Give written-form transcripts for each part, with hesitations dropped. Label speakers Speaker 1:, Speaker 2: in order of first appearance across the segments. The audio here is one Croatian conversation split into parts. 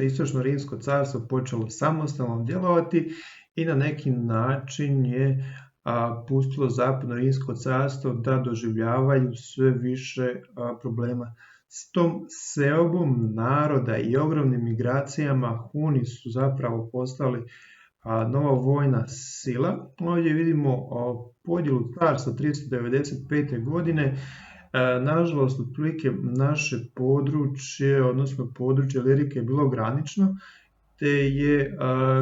Speaker 1: Istočno Rimsko carstvo počelo samostalno djelovati i na neki način je pustilo Zapadno Rimsko carstvo da doživljavaju sve više problema. S tom seobom naroda i ogromnim migracijama Huni su zapravo postali nova vojna sila. Ovdje vidimo podjelu carstva 395. godine. Nažalost, otprilike naše područje, odnosno područje Ilirike je bilo granično, te je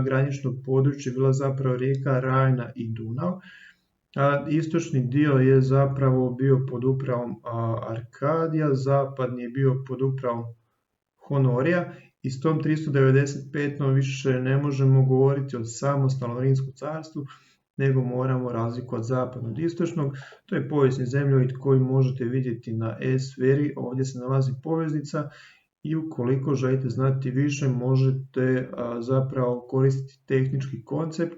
Speaker 1: granično područje bila zapravo rijeka Rajna i Dunav. Istočni dio je zapravo bio pod upravom Arkadija, zapadni je bio pod upravom Honorija i s tom 395. više ne možemo govoriti o samostalnom Rimskom carstvu, nego moramo razlikovati zapadno od istočnog. To je povijesni zemljovid koji možete vidjeti na e-sferi, ovdje se nalazi poveznica i ukoliko želite znati više možete zapravo koristiti tehnički koncept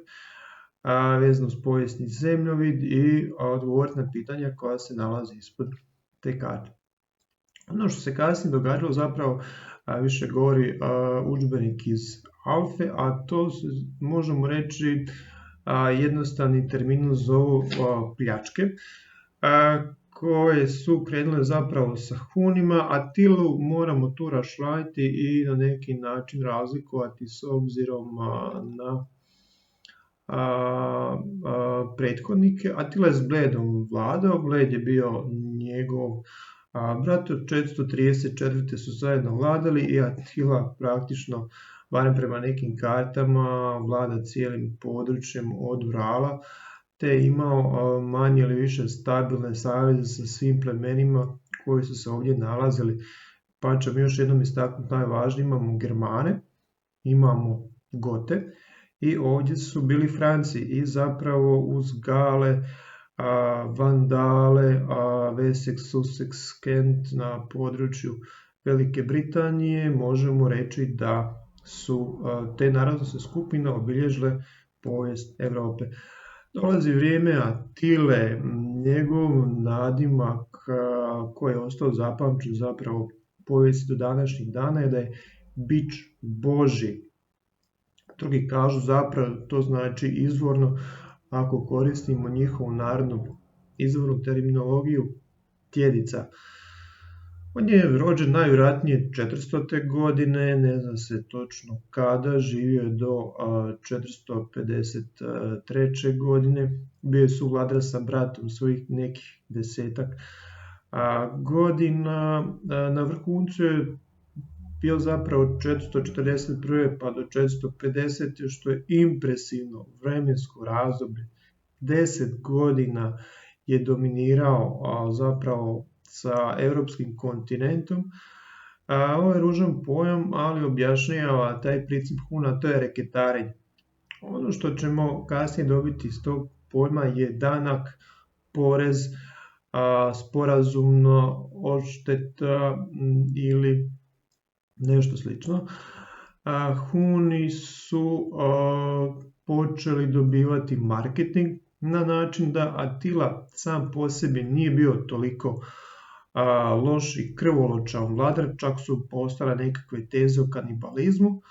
Speaker 1: vezano s povijesni zemljovid i odgovoriti na pitanja koja se nalazi ispod te karte. Ono što se kasnije događalo zapravo više govori udžbenik iz Alfe, a to možemo reći jednostavni termin zovu pljačke, koje su krenule zapravo sa Hunima. Atilu moramo tu raščlaniti i na neki način razlikovati s obzirom na prethodnike. Atila je s Bledom vladao, Bled je bio njegov brat, od 434. su zajedno vladali i Atila praktično, barem prema nekim kartama, vlada cijelim područjem od Urala, te imao manje ili više stabilne saveze sa svim plemenima koji su se ovdje nalazili. Pa ćemo još jednom istaknuti najvažnije, imamo Germane, imamo Gote i ovdje su bili Franci i zapravo uz Gale, Vandale, Wessex, Sussex, Kent na području Velike Britanije možemo reći da su te narodnostne skupine obilježile povijest Europe. Dolazi vrijeme Atile, njegov nadimak koji je ostao zapamćen zapravo povijest do današnjih dana je da je bič Božji. Drugi kažu zapravo to znači izvorno, ako koristimo njihovu narodnu izvornu terminologiju, tjedica. On je rođen najvjerojatnije 400. godine, ne zna se točno kada, živio je do 453. godine, bio je suvladar sa bratom svojih nekih 10-ak godina. Na vrhuncu je bio zapravo 441. pa do 450. što je impresivno vremensko razdoblje. 10 godina je dominirao zapravo sa europskim kontinentom. Ovo je ružan pojam, ali objašnjava taj princip Huna, to je reketarenje. Ono što ćemo kasnije dobiti iz tog pojma je danak, porez, sporazumno, odšteta ili nešto slično. Huni su počeli dobivati marketing na način da Atila sam po sebi nije bio toliko loš i krvoločan vladar, čak su postale nekakve teze o kanibalizmu.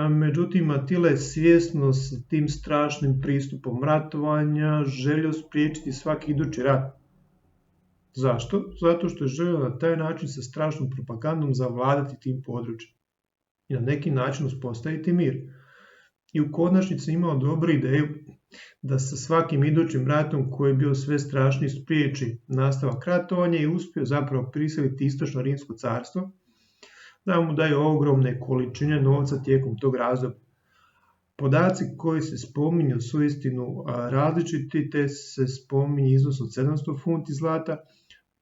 Speaker 1: Međutim, Atila je svjesno s tim strašnim pristupom ratovanja želio spriječiti svaki idući rat. Zašto? Zato što je želio na taj način sa strašnom propagandom zavladati tim područjem i na neki način uspostaviti mir. I u konačnici imao dobru ideju da sa svakim idućim ratom koji je bio sve strašniji spriječi nastavak ratovanja i uspio zapravo prisiliti Istočno Rimsko carstvo da mu daju ogromne količine novca tijekom tog razdoblja. Podaci koji se spominju su istinu različiti, te se spominje iznos od 700 funti zlata,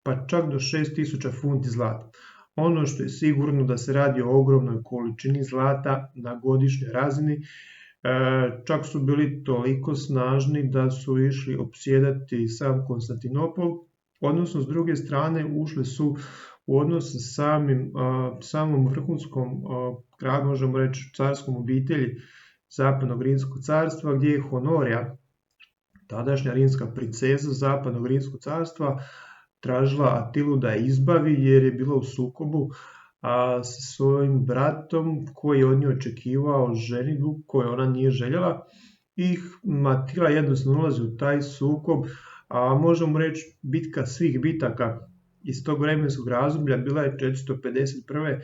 Speaker 1: pa čak do 6000 funti zlata. Ono što je sigurno da se radi o ogromnoj količini zlata na godišnjoj razini, čak su bili toliko snažni da su išli opsjedati sam Konstantinopol, odnosno s druge strane ušli su u odnos sa samom vrhunskom, možemo reći, carskom obitelji Zapadnog Rimskog carstva, gdje je Honorija, tadašnja rimska princeza Zapadnog Rimskog carstva, tražila Atilu da je izbavi jer je bila u sukobu sa svojim bratom koji je od nje očekivao ženidbu koju ona nije željela i Matila jednostavno ulazi u taj sukob, a možemo reći bitka svih bitaka iz tog vremenskog razdoblja bila je 451.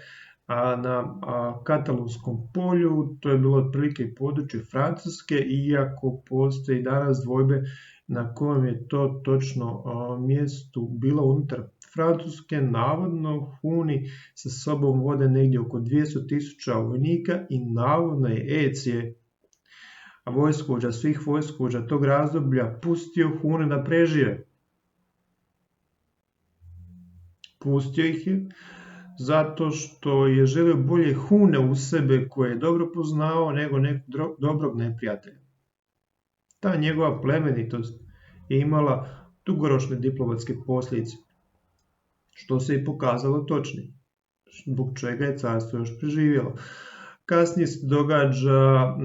Speaker 1: Na Katalonskom polju, to je bilo otprilike područje Francuske, iako postoji danas dvojbe na kojem je to točno mjestu bilo unutar Francuske. Navodno Huni sa sobom vode negdje oko 200.000 vojnika i navodno je Ecije, vojskovođa svih vojskovođa tog razdoblja, pustio Hune da prežive. Pustio ih je zato što je želio bolje Hune u sebe koje je dobro poznao nego nekog dobrog neprijatelja. Ta njegova plemenitost je imala dugoročne diplomatske posljedice, što se i pokazalo točnim, zbog čega je carstvo još preživjelo. Kasnije se događa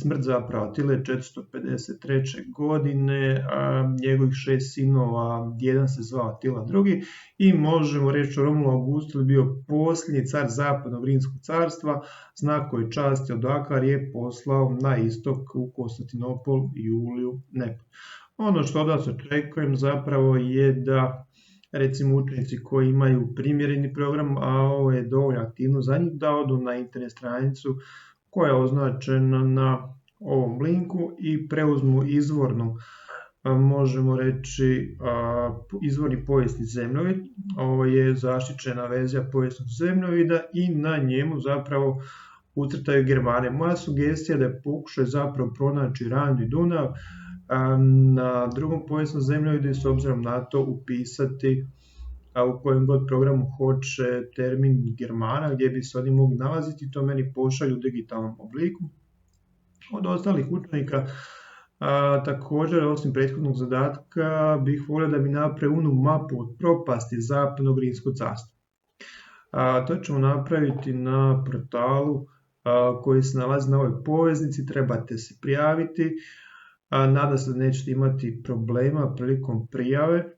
Speaker 1: smrt zapravo Atile 453. godine, njegovih 6 sinova, jedan se zvao Atila II. I možemo reći da Romulo Augustus je bio posljednji car zapadnog Rimskog carstva, znak koji časti odakar je poslao na istok u Konstantinopol Juliju Nepot. Ono što od vas očekujem zapravo je da recimo učenici koji imaju primjereni program, a ovo je dovoljno aktivno za njih, da odu na internet stranicu koja je označena na ovom linku i preuzmu izvornu, možemo reći, izvorni povijesni zemljovid. Ovo je zaštićena verzija povijesnog zemljovida i na njemu zapravo ucrtaju Germane. Moja sugestija je da pokušaju zapravo pronaći Rajnu i Dunav, na drugom povijesnom zemljovidu s obzirom na to upisati u kojem god programu hoće termin Germana gdje bi se oni mogli nalaziti, to meni pošalju u digitalnom obliku. Od ostalih učenika također, osim prethodnog zadatka, bih volio da mi napravi onu mapu od propasti zapadnog Rimskog carstva. To ćemo napraviti na portalu koji se nalazi na ovoj poveznici, trebate se prijaviti. Nadam se da nećete imati problema prilikom prijave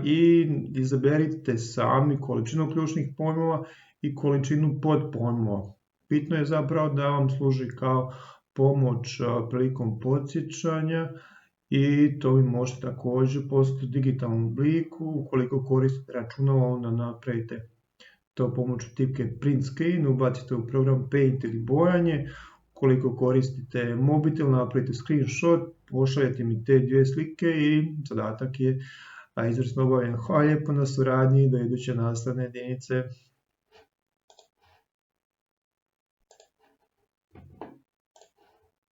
Speaker 1: i izaberite sami količinu ključnih pojmova i količinu podpojmova. Bitno je zapravo da vam služi kao pomoć prilikom podsjećanja i to vi možete također poslati u digitalnom obliku. Ukoliko koristite računalo, onda napravite to pomoću tipke print screen, ubacite u program Paint ili bojanje. Ukoliko koristite mobitel, napravite screenshot, pošaljete mi te dvije slike i zadatak je izvrsno obavljen. Hvala lijepo na suradnji, do iduće nastavne jedinice.